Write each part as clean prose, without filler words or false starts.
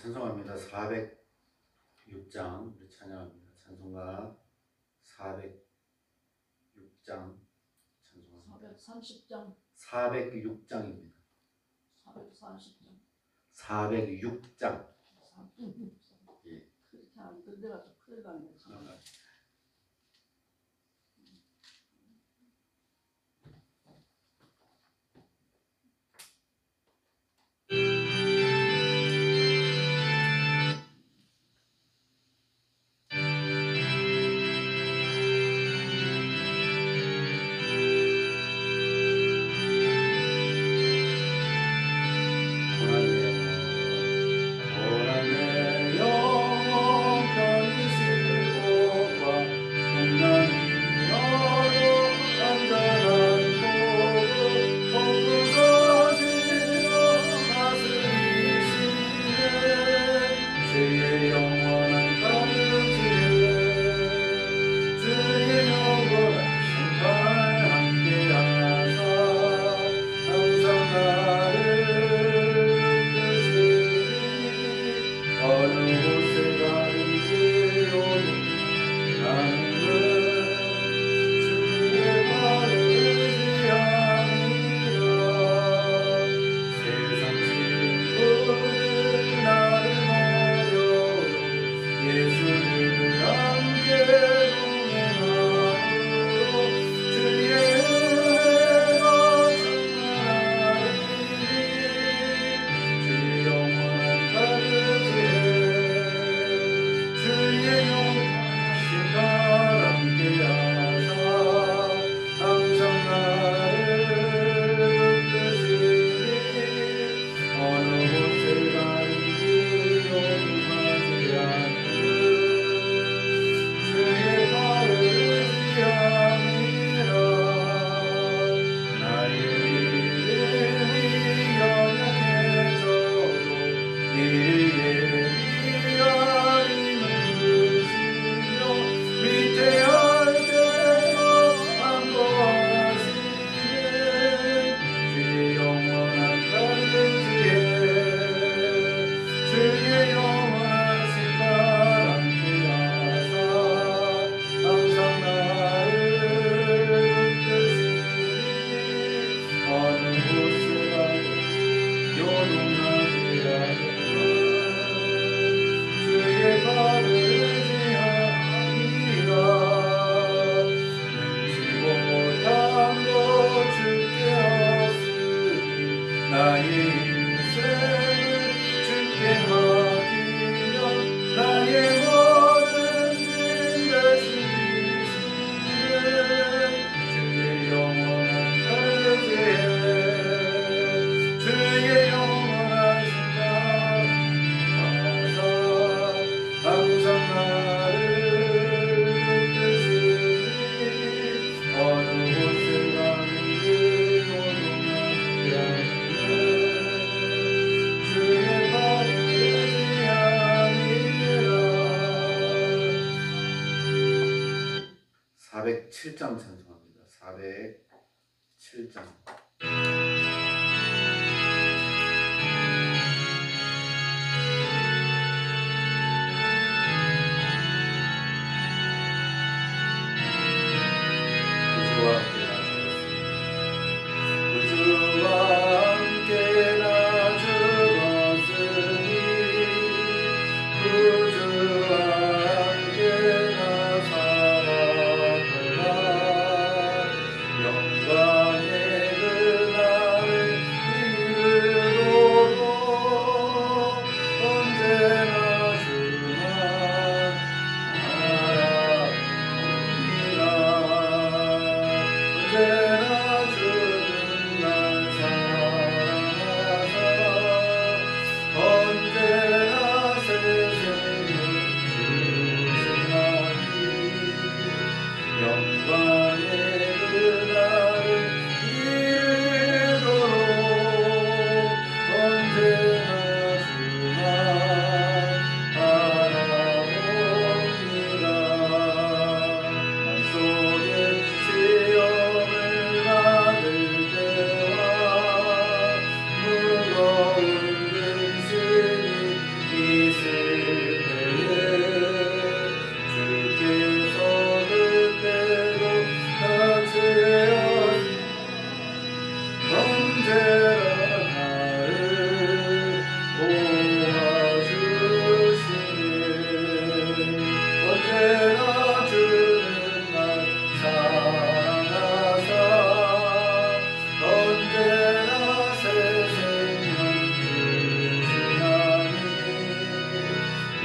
찬송합니다. 406장 우리 찬양합니다. 찬송가 406장 찬송합니다. 430장 406장입니다. 430장 406장. 예. 그렇게 안 들려가 좀 큰일 났네. 찬송합니다. 407장. 영광의 그날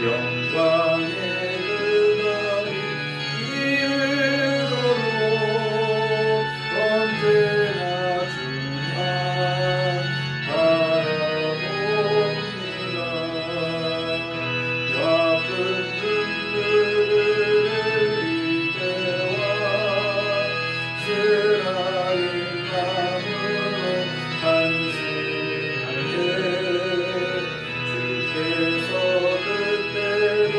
영광의 그날이 이르도록 언제나 주만 바라봅니다. 아픈 눈물을 흘릴 때와 쓰라린 마음으로 한심할 때 주께서 그때도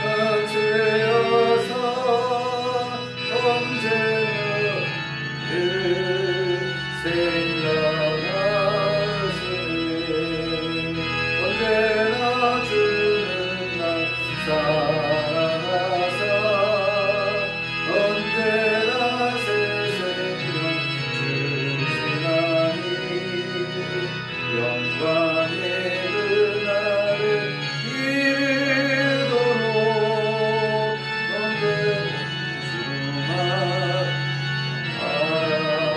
같이하사 언제나 늘 생각하시네. 언제나 주는 날 사랑하사 언제나 새 생명 주시나니 영광의 그날을 이르도록 언제나 주만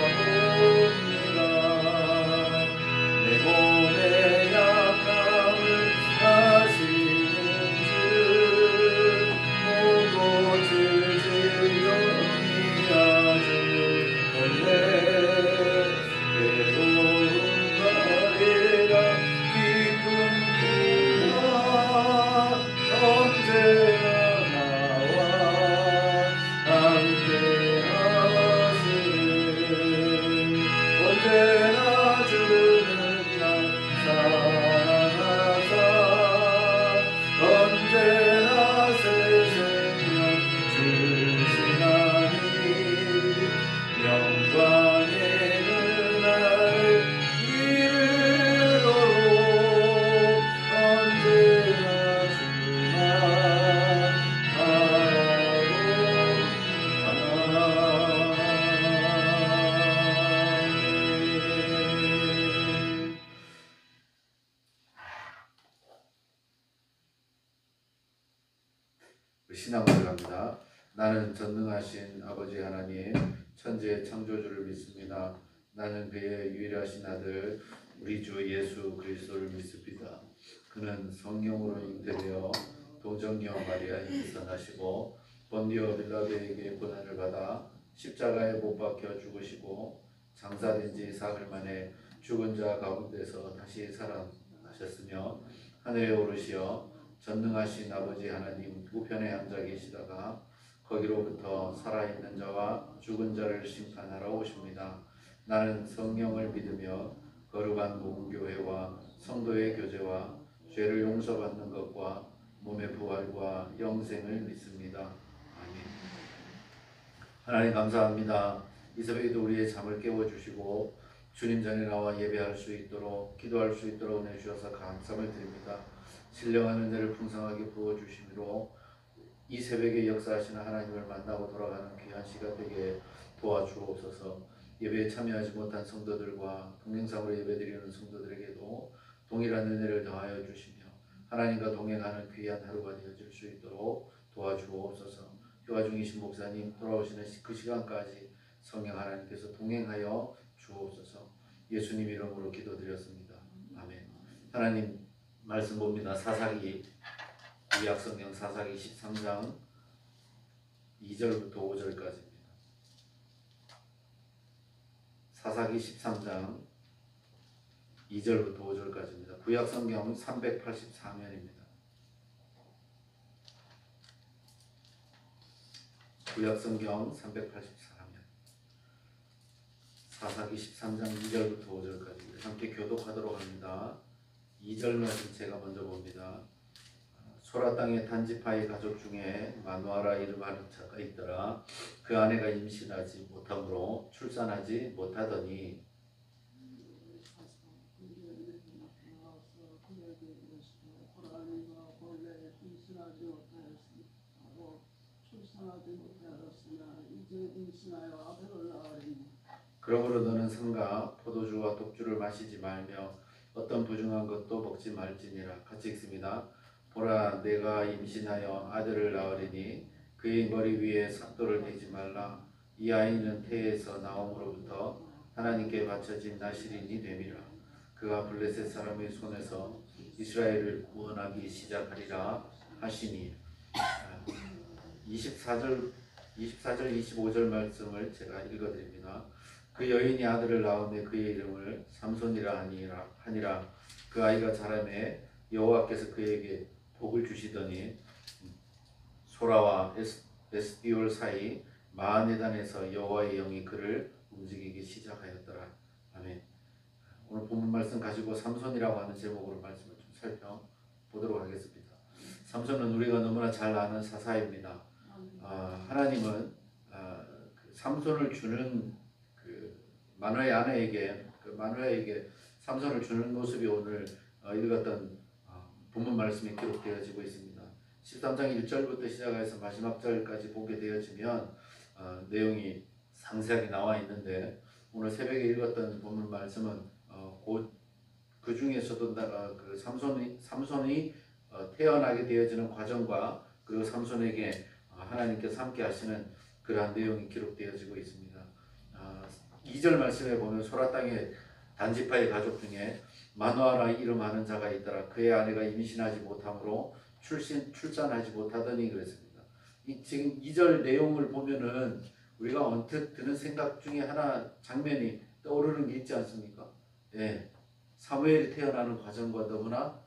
바라봅니다. 내 몸의 약함을 아시는 주 오고질 질병이 아주 없네. 괴로운 날이라 기쁜 그와 언제나 나와 함께 하시네. 언제나 주는 날 사랑하사 언제나 새 생명 주시나니 영광의 그날을 이르도록 언제나 주만 바라봅니다. 신앙을 합니다. 나는 전능하신 아버지 하나님 천지의 창조주를 믿습니다. 나는 그의 유일하신 아들 우리 주 예수 그리스도를 믿습니다. 그는 성령으로 잉태되어 동정녀 마리아에게서 나시고 본디오 빌라도에게 고난을 받아 십자가에 못 박혀 죽으시고 장사된 지 사흘 만에 죽은 자 가운데서 다시 살아나셨으며 하늘에 오르시어 전능하신 아버지 하나님 우편에 앉아 계시다가 거기로부터 살아있는 자와 죽은 자를 심판하러 오십니다. 나는 성령을 믿으며 거룩한 공교회와 성도의 교제와 죄를 용서받는 것과 몸의 부활과 영생을 믿습니다. 아멘. 하나님 감사합니다. 이 새벽에도 우리의 잠을 깨워주시고 주님 전에 나와 예배할 수 있도록 기도할 수 있도록 은혜 주셔서 감사를 드립니다. 신령한 은혜를 풍성하게 부어주심으로 이 새벽에 역사하시는 하나님을 만나고 돌아가는 귀한 시간 되게 도와주옵소서. 예배에 참여하지 못한 성도들과 동행상으로 예배드리는 성도들에게도 동일한 은혜를 더하여 주시며 하나님과 동행하는 귀한 하루가 되어질 수 있도록 도와주옵소서. 휴가 중이신 목사님 돌아오시는 그 시간까지 성령 하나님께서 동행하여 주옵소서. 예수님 이름으로 기도드렸습니다. 아멘. 하나님 말씀 봅니다. 사사기 구약성경 사사기 13장 2절부터 5절까지입니다. 사사기 13장 2절부터 5절까지입니다. 구약성경 384면입니다. 구약성경 384면 사사기 13장 2절부터 5절까지 함께 교독하도록 합니다. 2절 말씀 제가 먼저 봅니다. 소라 땅의 단지파의 가족 중에 마누아라 이름하는 자가 있더라. 그 아내가 임신하지 못하므로 출산하지 못하더니 그러므로 너는 삼가 포도주와 독주를 마시지 말며 어떤 부정한 것도 먹지 말지니라. 같이 읽습니다. 보라, 내가 임신하여 아들을 낳으리니 그의 머리 위에 삭도를 내지 말라. 이 아이는 태에서 나옴으로부터 하나님께 바쳐진 나실인이 됨이라. 그가 블레셋 사람의 손에서 이스라엘을 구원하기 시작하리라. 하시니. 24절 25절 말씀을 제가 읽어드립니다. 그 여인이 아들을 낳음에 그의 이름을 삼손이라 하니라. 그 아이가 자라매 여호와께서 그에게 복을 주시더니 소라와 에스디올 사이 마하네단에서 여호와의 영이 그를 움직이기 시작하였더라. 아멘. 오늘 본문 말씀 가지고 삼손이라고 하는 제목으로 말씀을 좀 살펴보도록 하겠습니다. 삼손은 우리가 너무나 잘 아는 사사입니다. 하나님은 그 삼손을 주는 그 마누아의 아내에게 삼손을 주는 모습이 오늘 읽었던 본문 말씀에 기록되어지고 있습니다. 13장 1절부터 시작해서 마지막 절까지 보게 되어지면 내용이 상세하게 나와 있는데 오늘 새벽에 읽었던 본문 말씀은 그 중에서도 그 삼손이 태어나게 되어지는 과정과 그리고 삼손에게 하나님께서 함께 하시는 그러한 내용이 기록되어지고 있습니다. 2절 말씀에 보면 소라 땅의 단지파의 가족 중에 마누아라 이름하는 자가 있더라. 그의 아내가 임신하지 못함으로 출산하지 못하더니 그랬습니다. 지금 2절 내용을 보면은 우리가 언뜻 드는 생각 중에 하나 장면이 떠오르는 게 있지 않습니까? 예, 사무엘이 태어나는 과정과 너무나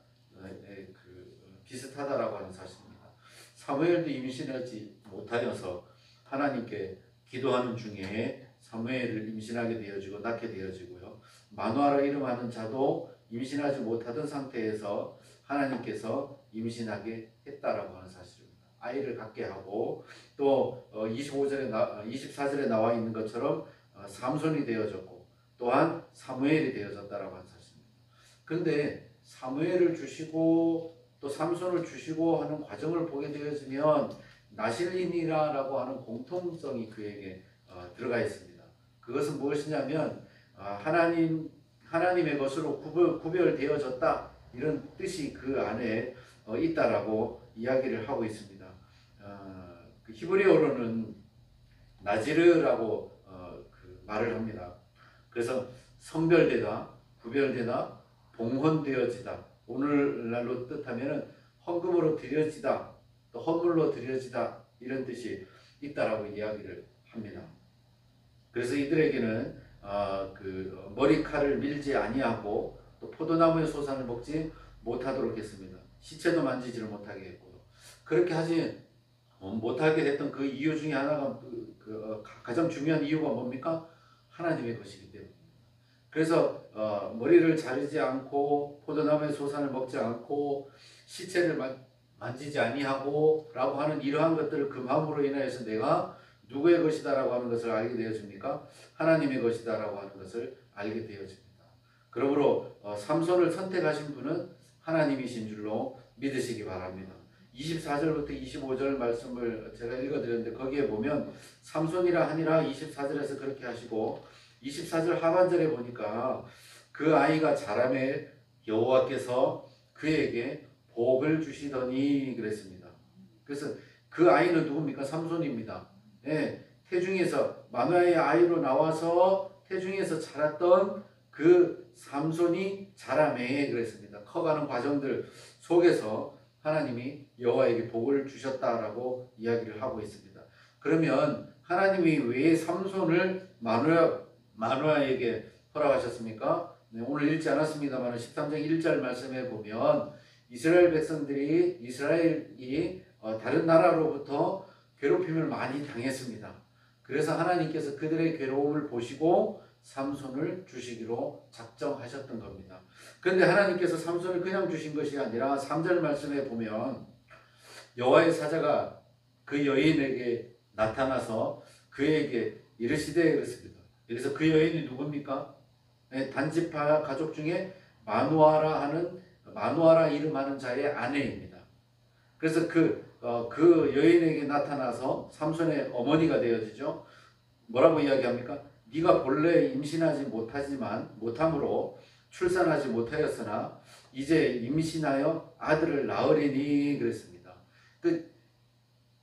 비슷하다라고 하는 사실입니다. 사무엘도 임신하지 못하여서 하나님께 기도하는 중에 사무엘을 임신하게 되어지고 낳게 되어지고요. 마누아라 이름하는 자도 임신하지 못하던 상태에서 하나님께서 임신하게 했다라고 하는 사실입니다. 아이를 갖게 하고 또 24절에 나와 있는 것처럼 삼손이 되어졌고 또한 사무엘이 되어졌다라고 하는 사실입니다. 그런데 사무엘을 주시고 또 삼손을 주시고 하는 과정을 보게 되어지면 나실린이라고 하는 공통성이 그에게 들어가 있습니다. 그것은 무엇이냐면 하나님의 것으로 구별되어졌다 이런 뜻이 그 안에 있다라고 이야기를 하고 있습니다. 그 히브리어로는 나지르라고 말을 합니다. 그래서 성별되다, 구별되다, 봉헌되어지다. 오늘날로 뜻하면은 헌금으로 드려지다, 또 헌물로 드려지다 이런 뜻이 있다라고 이야기를 합니다. 그래서 이들에게는 그 머리칼을 밀지 아니하고 또 포도나무의 소산을 먹지 못하도록 했습니다. 시체도 만지지를 못하게 했고요. 그렇게 하지 못하게 됐던 그 이유 중에 하나가 가장 중요한 이유가 뭡니까? 하나님의 것이기 때문입니다. 그래서 머리를 자르지 않고 포도나무의 소산을 먹지 않고 시체를 만지지 아니하고 라고 하는 이러한 것들을 금함으로 인하여서 내가 누구의 것이다 라고 하는 것을 알게 되어집니까? 하나님의 것이다 라고 하는 것을 알게 되어집니다. 그러므로 삼손을 선택하신 분은 하나님이신 줄로 믿으시기 바랍니다. 24절부터 25절 말씀을 제가 읽어드렸는데 거기에 보면 삼손이라 하니라 24절에서 그렇게 하시고 24절 하반절에 보니까 그 아이가 자라매 여호와께서 그에게 복을 주시더니 그랬습니다. 그래서 그 아이는 누굽니까? 삼손입니다. 예, 태중에서 마누아의 아이로 나와서 태중에서 자랐던 그 삼손이 자라매 그랬습니다. 커가는 과정들 속에서 하나님이 여호와에게 복을 주셨다라고 이야기를 하고 있습니다. 그러면 하나님이 왜 삼손을 마누아에게 허락하셨습니까? 네, 오늘 읽지 않았습니다만 13장 1절 말씀에 보면 이스라엘 이스라엘이 다른 나라로부터 괴롭힘을 많이 당했습니다. 그래서 하나님께서 그들의 괴로움을 보시고 삼손을 주시기로 작정하셨던 겁니다. 그런데 하나님께서 삼손을 그냥 주신 것이 아니라 3절 말씀에 보면 여호와의 사자가 그 여인에게 나타나서 그에게 이르시되 그랬습니다. 그래서 그 여인이 누굽니까? 단지파 가족 중에 마누아라 이름하는 자의 아내입니다. 그래서 그 여인에게 나타나서 삼손의 어머니가 되어지죠. 뭐라고 이야기합니까? 네가 본래 임신하지 못함으로 출산하지 못하였으나 이제 임신하여 아들을 낳으리니 그랬습니다. 그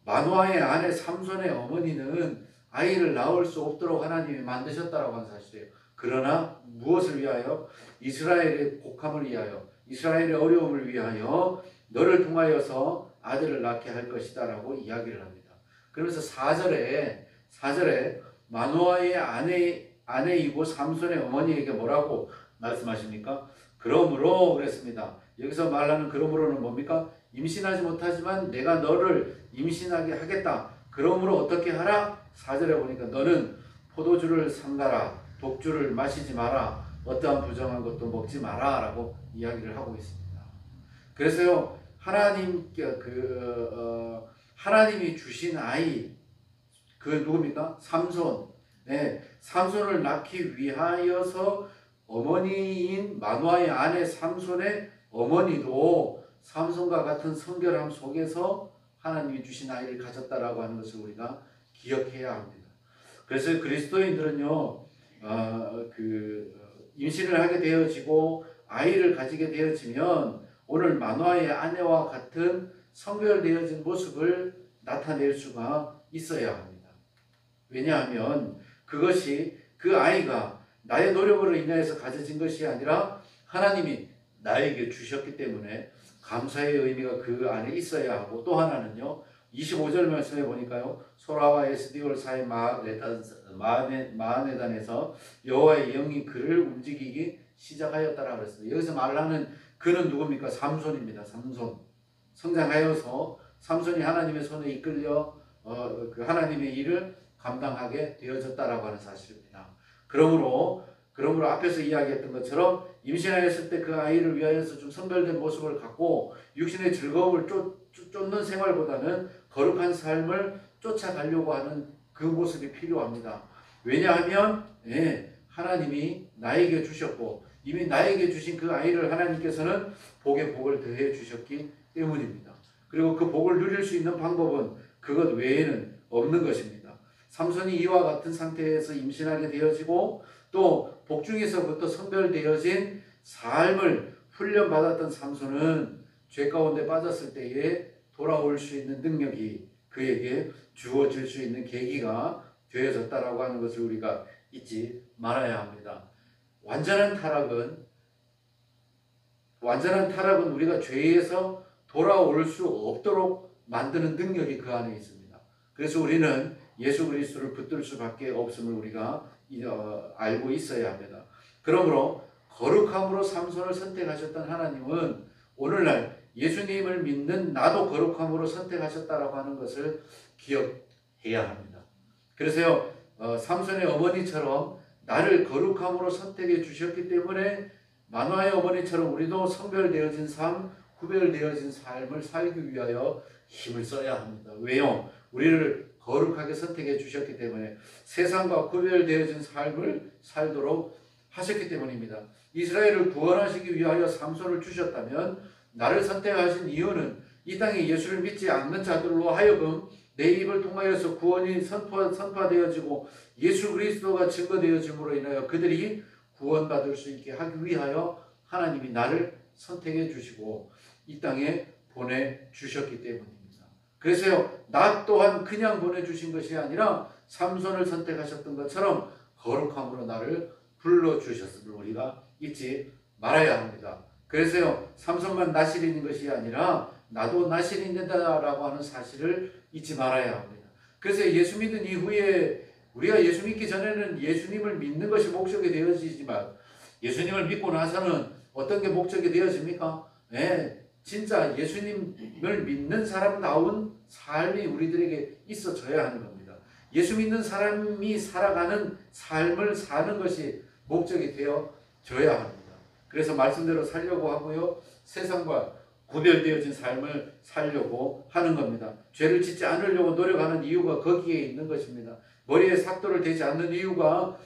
마누아의 아내 삼손의 어머니는 아이를 낳을 수 없도록 하나님이 만드셨다라고 하는 사실이에요. 그러나 무엇을 위하여? 이스라엘의 복함을 위하여, 이스라엘의 어려움을 위하여 너를 통하여서 아들을 낳게 할 것이다 라고 이야기를 합니다. 그러면서 4절에 마노아의 아내이고 삼손의 어머니에게 뭐라고 말씀하십니까? 그러므로 그랬습니다. 여기서 말하는 그러므로는 뭡니까? 임신하지 못하지만 내가 너를 임신하게 하겠다. 그러므로 어떻게 하라? 4절에 보니까 너는 포도주를 삼가라. 독주를 마시지 마라. 어떠한 부정한 것도 먹지 마라 라고 이야기를 하고 있습니다. 그래서요, 하나님이 주신 아이, 그 누굽니까? 삼손. 네, 삼손을 낳기 위하여서 어머니인 마노아의 아내 삼손의 어머니도 삼손과 같은 성결함 속에서 하나님이 주신 아이를 가졌다라고 하는 것을 우리가 기억해야 합니다. 그래서 그리스도인들은요, 임신을 하게 되어지고 아이를 가지게 되어지면 오늘 마노아의 아내와 같은 성별되어진 모습을 나타낼 수가 있어야 합니다. 왜냐하면 그것이 그 아이가 나의 노력으로 인하여서 가져진 것이 아니라 하나님이 나에게 주셨기 때문에 감사의 의미가 그 안에 있어야 하고, 또 하나는요, 25절 말씀에 보니까요, 소라와 에스디올 사이 마하네단에서 여호와의 영이 그를 움직이기 시작하였다라고 그랬습니다. 여기서 말하는 그는 누굽니까? 삼손입니다. 삼손. 성장하여서 삼손이 하나님의 손에 이끌려 그 하나님의 일을 감당하게 되어졌다라고 하는 사실입니다. 그러므로 앞에서 이야기했던 것처럼 임신하였을 때 그 아이를 위하여서 좀 성별된 모습을 갖고 육신의 즐거움을 쫓는 생활보다는 거룩한 삶을 쫓아가려고 하는 그 모습이 필요합니다. 왜냐하면 하나님이 나에게 주셨고 이미 나에게 주신 그 아이를 하나님께서는 복에 복을 더해 주셨기 때문입니다. 그리고 그 복을 누릴 수 있는 방법은 그것 외에는 없는 것입니다. 삼손이 이와 같은 상태에서 임신하게 되어지고 또 복중에서부터 선별되어진 삶을 훈련받았던 삼손은 죄 가운데 빠졌을 때에 돌아올 수 있는 능력이 그에게 주어질 수 있는 계기가 되어졌다라고 하는 것을 우리가 잊지 말아야 합니다. 완전한 타락은 우리가 죄에서 돌아올 수 없도록 만드는 능력이 그 안에 있습니다. 그래서 우리는 예수 그리스도를 붙들 수밖에 없음을 우리가 알고 있어야 합니다. 그러므로 거룩함으로 삼손을 선택하셨던 하나님은 오늘날 예수님을 믿는 나도 거룩함으로 선택하셨다라고 하는 것을 기억해야 합니다. 그래서요, 삼손의 어머니처럼 나를 거룩함으로 선택해 주셨기 때문에 마노아의 어머니처럼 우리도 성별되어진 삶, 구별되어진 삶을 살기 위하여 힘을 써야 합니다. 왜요? 우리를 거룩하게 선택해 주셨기 때문에 세상과 구별되어진 삶을 살도록 하셨기 때문입니다. 이스라엘을 구원하시기 위하여 삼손을 주셨다면 나를 선택하신 이유는 이 땅에 예수를 믿지 않는 자들로 하여금 내 입을 통하여서 구원이 선포되어지고 예수 그리스도가 증거되어짐으로 인하여 그들이 구원받을 수 있게 하기 위하여 하나님이 나를 선택해 주시고 이 땅에 보내주셨기 때문입니다. 그래서요, 나 또한 그냥 보내주신 것이 아니라 삼손을 선택하셨던 것처럼 거룩함으로 나를 불러주셨음을 우리가 잊지 말아야 합니다. 그래서요, 삼손만 나실인인 것이 아니라 나도 나실인이다라고 하는 사실을 잊지 말아야 합니다. 그래서 예수 믿은 이후에 우리가 예수 믿기 전에는 예수님을 믿는 것이 목적이 되어지지만 예수님을 믿고 나서는 어떤 게 목적이 되어집니까? 진짜 예수님을 믿는 사람다운 삶이 우리들에게 있어져야 하는 겁니다. 예수 믿는 사람이 살아가는 삶을 사는 것이 목적이 되어져야 합니다. 그래서 말씀대로 살려고 하고요, 세상과 구별되어진 삶을 살려고 하는 겁니다. 죄를 짓지 않으려고 노력하는 이유가 거기에 있는 것입니다. 머리에 삭도를 대지 않는 이유가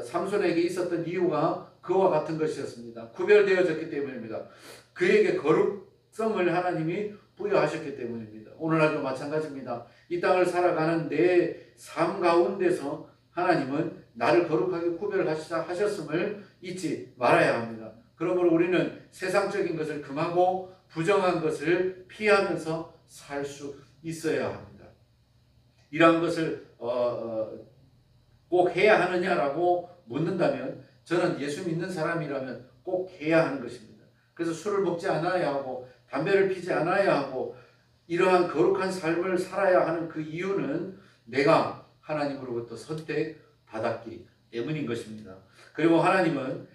삼손에게 있었던 이유가 그와 같은 것이었습니다. 구별되어졌기 때문입니다. 그에게 거룩성을 하나님이 부여하셨기 때문입니다. 오늘날도 마찬가지입니다. 이 땅을 살아가는 내 삶 가운데서 하나님은 나를 거룩하게 구별하셨음을 잊지 말아야 합니다. 그러므로 우리는 세상적인 것을 금하고 부정한 것을 피하면서 살 수 있어야 합니다. 이러한 것을 꼭 해야 하느냐라고 묻는다면 저는 예수 믿는 사람이라면 꼭 해야 하는 것입니다. 그래서 술을 먹지 않아야 하고 담배를 피지 않아야 하고 이러한 거룩한 삶을 살아야 하는 그 이유는 내가 하나님으로부터 선택받았기 때문인 것입니다. 그리고 하나님은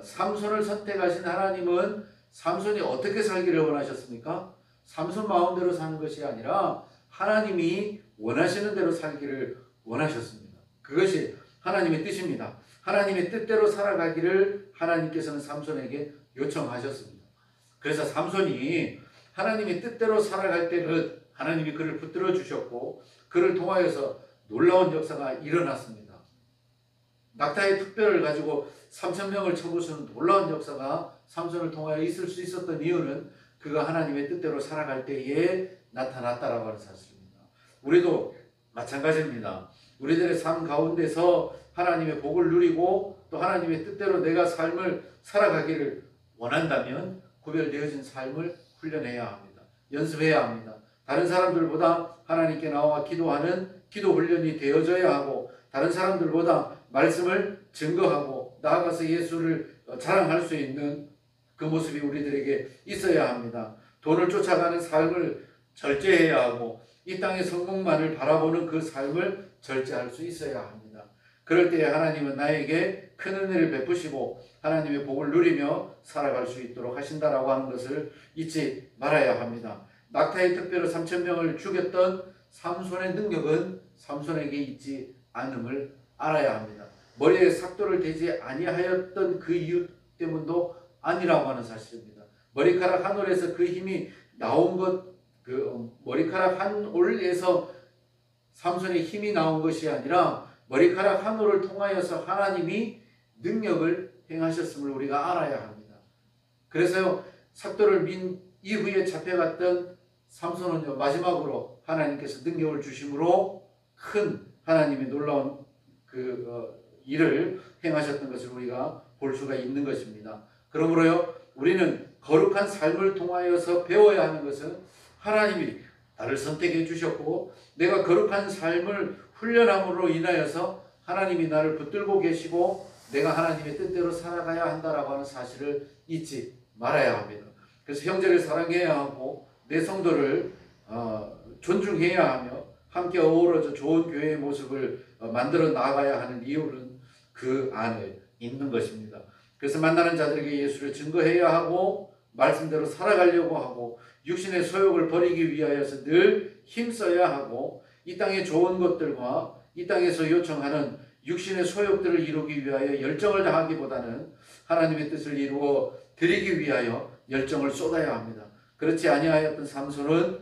삼손을 선택하신 하나님은 삼손이 어떻게 살기를 원하셨습니까? 삼손 마음대로 사는 것이 아니라 하나님이 원하시는 대로 살기를 원하셨습니다. 그것이 하나님의 뜻입니다. 하나님의 뜻대로 살아가기를 하나님께서는 삼손에게 요청하셨습니다. 그래서 삼손이 하나님의 뜻대로 살아갈 때는 하나님이 그를 붙들어 주셨고 그를 통하여서 놀라운 역사가 일어났습니다. 낙타의 특별을 가지고 3,000명을 쳐부수는 놀라운 역사가 삼손을 통하여 있을 수 있었던 이유는 그가 하나님의 뜻대로 살아갈 때에 나타났다라고 하는 사실입니다. 우리도 마찬가지입니다. 우리들의 삶 가운데서 하나님의 복을 누리고 또 하나님의 뜻대로 내가 삶을 살아가기를 원한다면 구별되어진 삶을 훈련해야 합니다. 연습해야 합니다. 다른 사람들보다 하나님께 나와 기도하는 기도 훈련이 되어져야 하고 다른 사람들보다 말씀을 증거하고 나아가서 예수를 자랑할 수 있는 그 모습이 우리들에게 있어야 합니다. 돈을 쫓아가는 삶을 절제해야 하고 이 땅의 성공만을 바라보는 그 삶을 절제할 수 있어야 합니다. 그럴 때에 하나님은 나에게 큰 은혜를 베푸시고 하나님의 복을 누리며 살아갈 수 있도록 하신다라고 하는 것을 잊지 말아야 합니다. 낙타의 특별로 3,000명을 죽였던 삼손의 능력은 삼손에게 있지 않음을 알아야 합니다. 머리에 삭도를 대지 아니하였던 그 이유 때문도 아니라고 하는 사실입니다. 머리카락 한 올에서 그 힘이 나온 것, 머리카락 한 올에서 삼손의 힘이 나온 것이 아니라 머리카락 한 올을 통하여서 하나님이 능력을 행하셨음을 우리가 알아야 합니다. 그래서요, 삭도를 민 이후에 잡혀갔던 삼손은요, 마지막으로 하나님께서 능력을 주심으로 큰 하나님의 놀라운 일을 행하셨던 것을 우리가 볼 수가 있는 것입니다. 그러므로요, 우리는 거룩한 삶을 통하여서 배워야 하는 것은 하나님이 나를 선택해 주셨고 내가 거룩한 삶을 훈련함으로 인하여서 하나님이 나를 붙들고 계시고 내가 하나님의 뜻대로 살아가야 한다라고 하는 사실을 잊지 말아야 합니다. 그래서 형제를 사랑해야 하고 내 성도를 존중해야 하며 함께 어우러져 좋은 교회의 모습을 만들어 나가야 하는 이유는 그 안에 있는 것입니다. 그래서 만나는 자들에게 예수를 증거해야 하고 말씀대로 살아가려고 하고 육신의 소욕을 버리기 위하여서 늘 힘써야 하고 이 땅의 좋은 것들과 이 땅에서 요청하는 육신의 소욕들을 이루기 위하여 열정을 다하기보다는 하나님의 뜻을 이루어 드리기 위하여 열정을 쏟아야 합니다. 그렇지 아니하였던 삼손은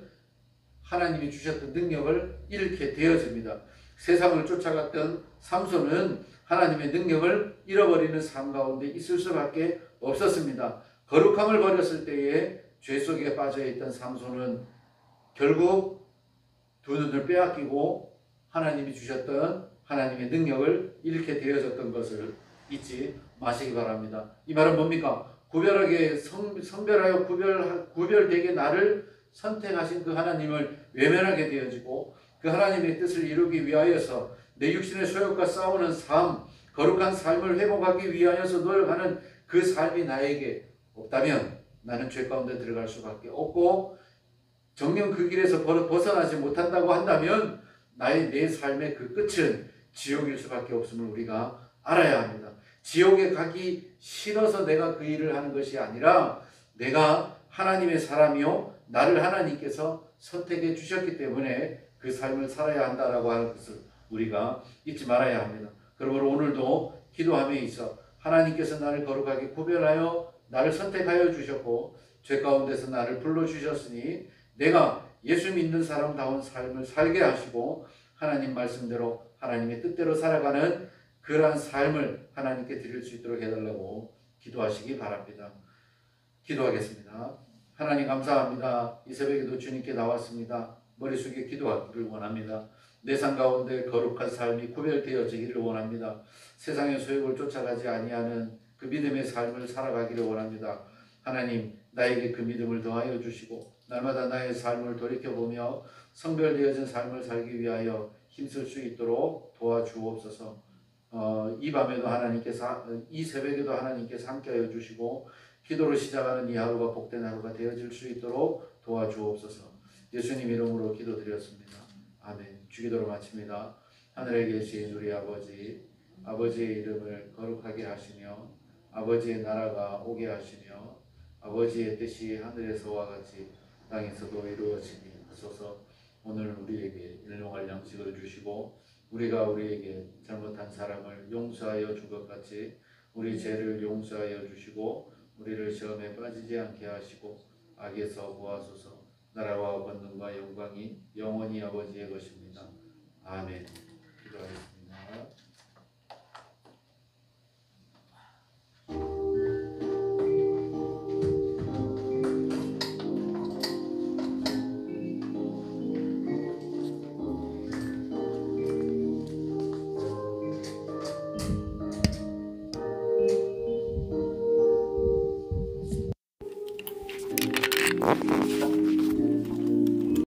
하나님이 주셨던 능력을 잃게 되어집니다. 세상을 쫓아갔던 삼손은 하나님의 능력을 잃어버리는 삶 가운데 있을 수밖에 없었습니다. 거룩함을 버렸을 때에 죄 속에 빠져있던 삼손은 결국 두 눈을 빼앗기고 하나님이 주셨던 하나님의 능력을 잃게 되어졌던 것을 잊지 마시기 바랍니다. 이 말은 뭡니까? 구별하게 성별하여 구별되게 나를 선택하신 그 하나님을 외면하게 되어지고 그 하나님의 뜻을 이루기 위하여서 내 육신의 소욕과 싸우는 삶, 거룩한 삶을 회복하기 위하여서 노력하는 그 삶이 나에게 없다면 나는 죄 가운데 들어갈 수밖에 없고 정녕 그 길에서 벗어나지 못한다고 한다면 내 삶의 그 끝은 지옥일 수밖에 없음을 우리가 알아야 합니다. 지옥에 가기 싫어서 내가 그 일을 하는 것이 아니라 내가 하나님의 사람이요 나를 하나님께서 선택해 주셨기 때문에 그 삶을 살아야 한다라고 하는 것을 우리가 잊지 말아야 합니다. 그러므로 오늘도 기도함에 있어 하나님께서 나를 거룩하게 구별하여 나를 선택하여 주셨고 죄 가운데서 나를 불러주셨으니 내가 예수 믿는 사람다운 삶을 살게 하시고 하나님 말씀대로 하나님의 뜻대로 살아가는 그러한 삶을 하나님께 드릴 수 있도록 해달라고 기도하시기 바랍니다. 기도하겠습니다. 하나님 감사합니다. 이 새벽에도 주님께 나왔습니다. 머리 숙여 기도하기를 원합니다. 내 삶 가운데 거룩한 삶이 구별되어지기를 원합니다. 세상의 소욕을 쫓아가지 아니하는 그 믿음의 삶을 살아가기를 원합니다. 하나님 나에게 그 믿음을 더하여 주시고 날마다 나의 삶을 돌이켜보며 성별되어진 삶을 살기 위하여 힘쓸 수 있도록 도와주옵소서. 이 밤에도 하나님께서 이 새벽에도 하나님께서 함께하여 주시고 기도로 시작하는 이 하루가 복된 하루가 되어질 수 있도록 도와주옵소서. 예수님 이름으로 기도드렸습니다. 아멘. 주기도로 마칩니다. 하늘에 계신 우리 아버지, 아버지의 이름을 거룩하게 하시며 아버지의 나라가 오게 하시며 아버지의 뜻이 하늘에서와 같이 땅에서도 이루어지니 하소서. 오늘 우리에게 일용할 양식을 주시고 우리가 우리에게 잘못한 사람을 용서하여 준 것 같이 우리 죄를 용서하여 주시고 우리를 시험에 빠지지 않게 하시고 악에서 구하소서. 나라와 권능과 영광이 영원히 아버지의 것입니다. 아멘. 기도하겠습니다.